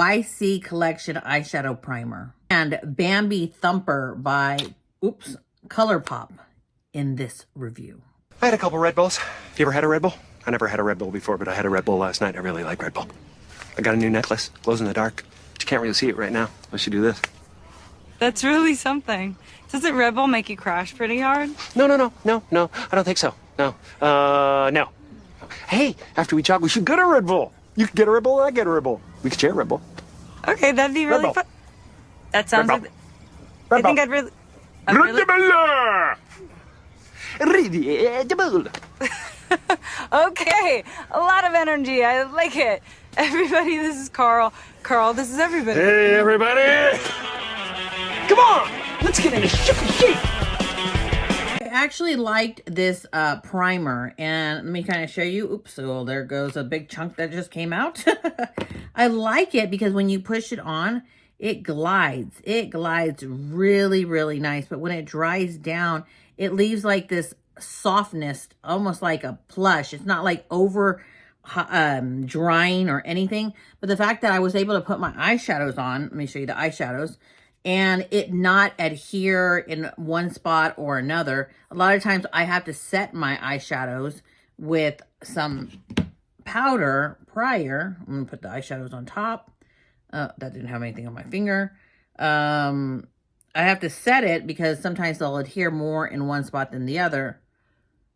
YC Collection Eyeshadow Primer. And Bambi Thumper by, Colourpop in this review. I had a couple Red Bulls. You ever had a Red Bull? I never had a Red Bull before, but I had a Red Bull last night. I really like Red Bull. I got a new necklace. Glows in the dark. But you can't really see it right now unless you do this. That's really something. Doesn't Red Bull make you crash pretty hard? No. I don't think so. No. No. Hey, after we jog, we should get a Red Bull. You could get a Red Bull, I get a Red Bull. We could share a Red Bull. Okay, that'd be really fun. That sounds Red like... Bull. I think I'd really... Okay, a lot of energy. I like it. Everybody, this is Carl. Carl, this is everybody. Hey, everybody! Come on! Let's get in a shape. I actually liked this primer, and let me kind of show you. Oops, so there goes a big chunk that just came out. I like it because when you push it on, it glides. It glides really, really nice, but when it dries down, it leaves like this softness, almost like a plush. It's not like over drying or anything, but the fact that I was able to put my eyeshadows on, let me show you the eyeshadows, and it not adhere in one spot or another. A lot of times I have to set my eyeshadows with some powder prior. I'm gonna put the eyeshadows on top. That didn't have anything on my finger. I have to set it because sometimes they'll adhere more in one spot than the other.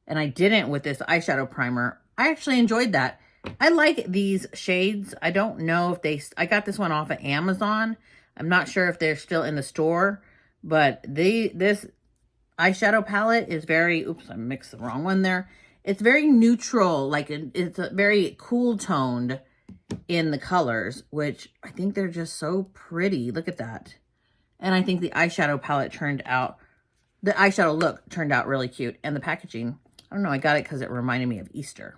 And I didn't with this eyeshadow primer. I actually enjoyed that. I like these shades. I don't know if I got this one off of Amazon. I'm not sure if they're still in the store, but this eyeshadow palette is very, I mixed the wrong one there. It's very neutral, like it's a very cool toned in the colors, which I think they're just so pretty. Look at that. And I think the eyeshadow palette the eyeshadow look turned out really cute. And the packaging, I don't know, I got it because it reminded me of Easter.